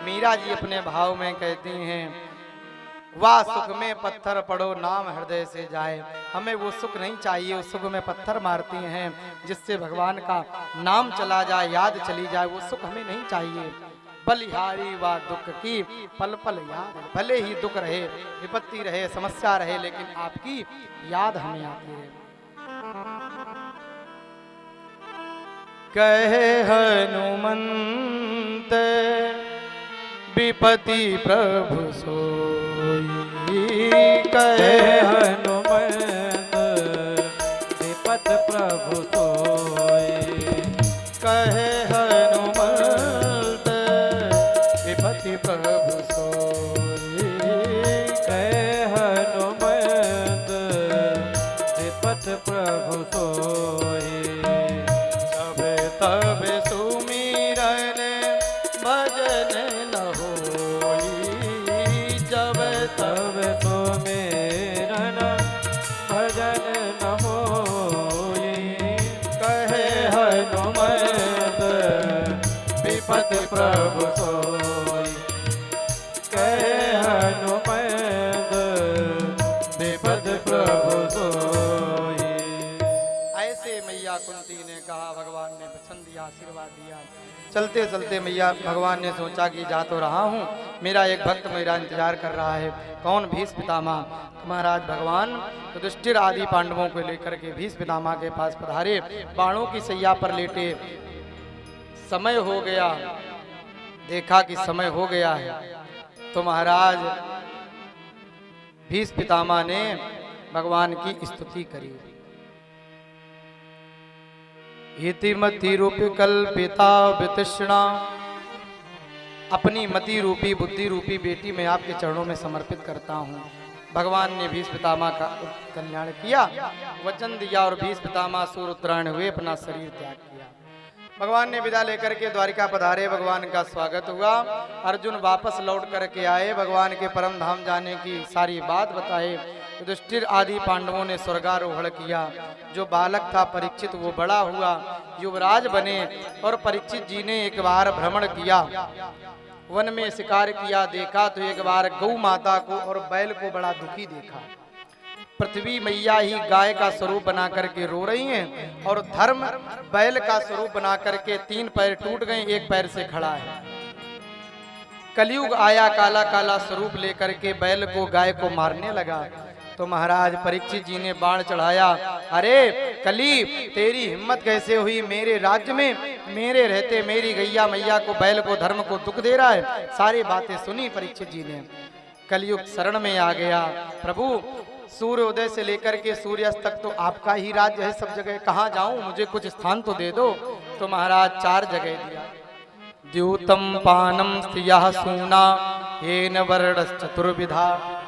मीरा जी अपने भाव में कहती हैं, वाह सुख में पत्थर पड़ो नाम हृदय से जाए। हमें वो सुख नहीं चाहिए, उस सुख में पत्थर मारती हैं जिससे भगवान का नाम चला जाए, याद चली जाए, वो सुख हमें नहीं चाहिए। बलिहारी व दुख की पल पल याद, भले ही दुख रहे, विपत्ति रहे, समस्या रहे, लेकिन आपकी याद हमें आती है। कहे हनुमंत विपति प्रभु सोई, कहे हनुमंत विपत प्रभु सोई। कहे हनुमंत विपति प्रभु सोई। कहे हनुमंत विपत प्रभु सोई। सब तब सुमिरन भजन न होई, जब तब सुमिरन भजन न होई। कहे हनुमंत विपत प्रभु सोई। कहे हनुमंत विपत प्रभु सोई। ऐसे मैया कुंती ने कहा, भगवान ने पसंद दिया, आशीर्वाद दिया। चलते चलते मैया भगवान ने सोचा कि जा तो रहा हूँ, मेरा एक भक्त मेरा इंतजार कर रहा है। कौन? भीष्म पितामह। महाराज भगवान युधिष्ठिर आदि पांडवों को लेकर के भीष्म पितामह के पास पधारे, बाणों की सैया पर लेटे। समय हो गया, देखा कि समय हो गया है, तो महाराज भीष्म पितामह ने भगवान की स्तुति करी। इति मति रूपी कल्पिता वितृष्णा, अपनी मति रूपी बुद्धि रूपी बेटी मैं आपके चरणों में समर्पित करता हूँ। भगवान ने भीष्म पितामह का कल्याण किया, वचन दिया और भीष्म पितामह सूर्य उत्तरायण हुए, अपना शरीर त्याग किया। भगवान ने विदा लेकर के द्वारिका पधारे, भगवान का स्वागत हुआ। अर्जुन वापस लौट करके आए, भगवान के परम धाम जाने की सारी बात बताए। युधिष्ठिर आदि पांडवों ने स्वर्गारोहण किया। जो बालक था परीक्षित वो बड़ा हुआ, युवराज बने। और परीक्षित जी ने एक बार भ्रमण किया, वन में शिकार किया, देखा तो एक बार गौ माता को और बैल को बड़ा दुखी देखा। पृथ्वी मैया ही गाय का स्वरूप बना करके रो रही हैं और धर्म बैल का स्वरूप बना करके 3 पैर टूट गए, 1 पैर से खड़ा है। कलयुग आया, काला काला स्वरूप लेकर के बैल को गाय को मारने लगा। तो महाराज परीक्षित जी ने बाण चढ़ाया, अरे कली तेरी हिम्मत कैसे हुई, मेरे राज्य में मेरे रहते मेरी गैया मैया को बैल को धर्म को दुख दे रहा है। सारी बातें सुनी परीक्षित जी ने। कलयुग शरण में आ गया। प्रभु सूर्योदय से लेकर के सूर्यास्त तक तो आपका ही राज्य है, सब जगह कहाँ जाऊं, मुझे कुछ स्थान तो दे दो। तो महाराज 4 जगह दिया। द्यूतम पानम स्त्रियः सूना येन वर्णश्चतुर्विधा।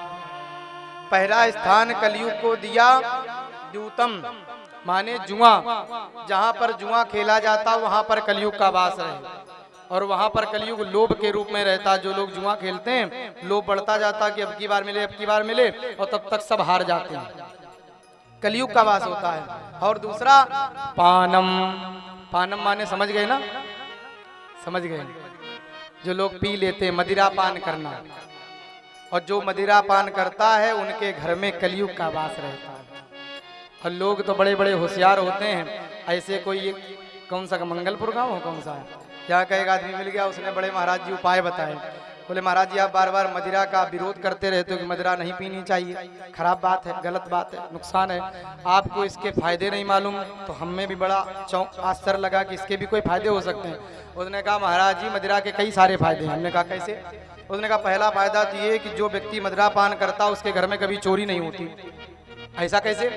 पहला स्थान कलयुग को दिया द्यूतम, माने जुआ, जहां पर जुआ खेला जाता वहां पर कलयुग का वास रहे। और वहां पर कलयुग लोभ के रूप में रहता। जो लोग जुआ खेलते हैं लोभ बढ़ता जाता कि अब की बार मिले, अब की बार मिले, और तब तक सब हार जाते हैं। कलयुग का वास होता है। और दूसरा पानम, पानम माने समझ गए ना, समझ गए, जो लोग पी लेते, मदिरा पान करना। और जो मदिरा पान करता है उनके घर में कलयुग का वास रहता है। और लोग तो बड़े बड़े होशियार होते हैं। ऐसे कोई ये कौन सा मंगलपुर गांव हो, कौन सा है, क्या कहेगा आदमी मिल गया, उसने बड़े महाराज जी उपाय बताए। बोले महाराज जी आप बार बार मदिरा का विरोध करते रहते हो कि मदिरा नहीं पीनी चाहिए, खराब बात है, गलत बात है, नुकसान है, आपको इसके फायदे नहीं मालूम। तो हमें भी बड़ा आश्चर्य लगा कि इसके भी कोई फायदे हो सकते हैं। उसने कहा महाराज जी मदिरा के कई सारे फायदे हैं। हमने कहा कैसे? उसने कहा पहला फायदा तो ये कि जो व्यक्ति मदिरा पान करता उसके घर में कभी चोरी नहीं होती। ऐसा कैसे?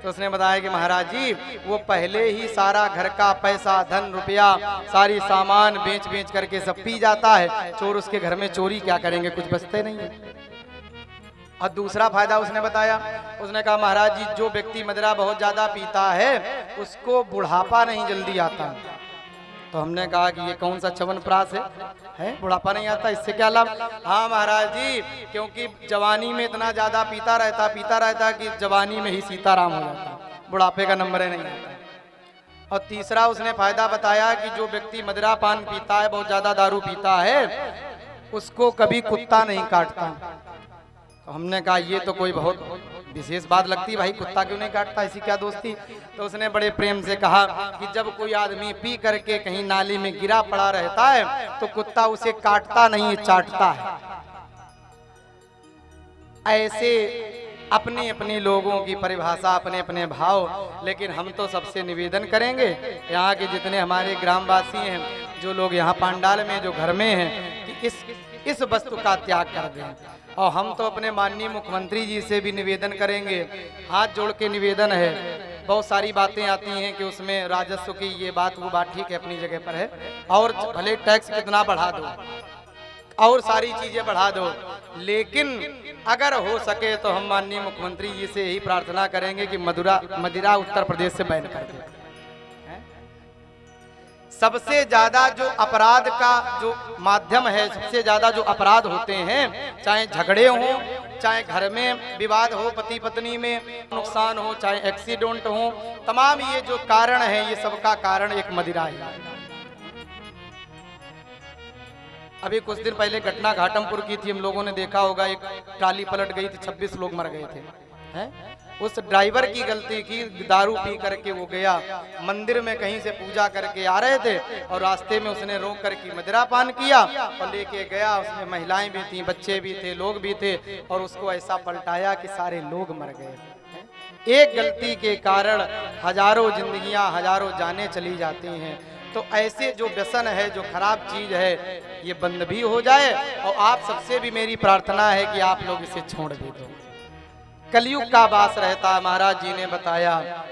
तो उसने बताया कि महाराज जी वो पहले ही सारा घर का पैसा धन रुपया सारी सामान बेच बेच करके सब पी जाता है, चोर उसके घर में चोरी क्या करेंगे, कुछ बचते नहीं है। और दूसरा फायदा उसने बताया, उसने कहा महाराज जी जो व्यक्ति मदिरा बहुत ज्यादा पीता है उसको बुढ़ापा नहीं जल्दी आता। तो हमने कहा कि ये कौन सा च्यवनप्राश है बुढ़ापा नहीं आता, इससे क्या लाभ? हाँ महाराज जी क्योंकि जवानी में इतना ज्यादा पीता रहता कि जवानी में ही सीताराम हो जाता, बुढ़ापे का नंबर ही नहीं आता। और तीसरा उसने फायदा बताया कि जो व्यक्ति मदिरा पान पीता है, बहुत ज्यादा दारू पीता है, उसको कभी कुत्ता नहीं काटता। तो हमने कहा ये तो कोई बहुत विशेष बात लगती है भाई, कुत्ता क्यों नहीं काटता, ऐसी क्या दोस्ती। तो उसने बड़े प्रेम से कहा कि जब कोई आदमी पी करके कहीं नाली में गिरा पड़ा रहता है तो कुत्ता उसे काटता नहीं, चाटता है। ऐसे अपने अपने लोगों की परिभाषा, अपने अपने भाव। लेकिन हम तो सबसे निवेदन करेंगे, यहाँ के जितने हमारे ग्रामवासी हैं, जो लोग यहाँ पांडाल में, जो घर में हैं, कि इस वस्तु का त्याग कर दें। और हम तो अपने माननीय मुख्यमंत्री जी से भी निवेदन करेंगे, हाथ जोड़ के निवेदन है। बहुत सारी बातें आती हैं कि उसमें राजस्व की ये बात वो बात ठीक है, अपनी जगह पर है, और भले टैक्स कितना बढ़ा दो और सारी चीजें बढ़ा दो, लेकिन अगर हो सके तो हम माननीय मुख्यमंत्री जी से यही प्रार्थना करेंगे कि मदिरा उत्तर प्रदेश से बैन कर दें। सबसे ज्यादा जो अपराध का जो माध्यम है, सबसे ज्यादा जो अपराध होते हैं, चाहे झगड़े हों, चाहे घर में विवाद हो, पति पत्नी में नुकसान हो, चाहे एक्सीडेंट हो, तमाम ये जो कारण है, ये सबका कारण एक मदिरा है। अभी कुछ दिन पहले घटना घाटमपुर की थी, हम लोगों ने देखा होगा, एक ट्राली पलट गई थी, 26 लोग मर गए थे। हैं? उस ड्राइवर की गलती की, दारू पी करके वो गया मंदिर में, कहीं से पूजा करके आ रहे थे और रास्ते में उसने रोक करके मदिरा पान किया और लेके गया। उसमें महिलाएं भी थी, बच्चे भी थे, लोग भी थे, और उसको ऐसा पलटाया कि सारे लोग मर गए। एक गलती के कारण हजारों जिंदगियां, हजारों जानें चली जाती हैं। तो ऐसे जो व्यसन है, जो खराब चीज है, ये बंद भी हो जाए। और आप सबसे भी मेरी प्रार्थना है कि आप लोग इसे छोड़ भी दो। कलयुग का वास रहता, महाराज जी ने बताया।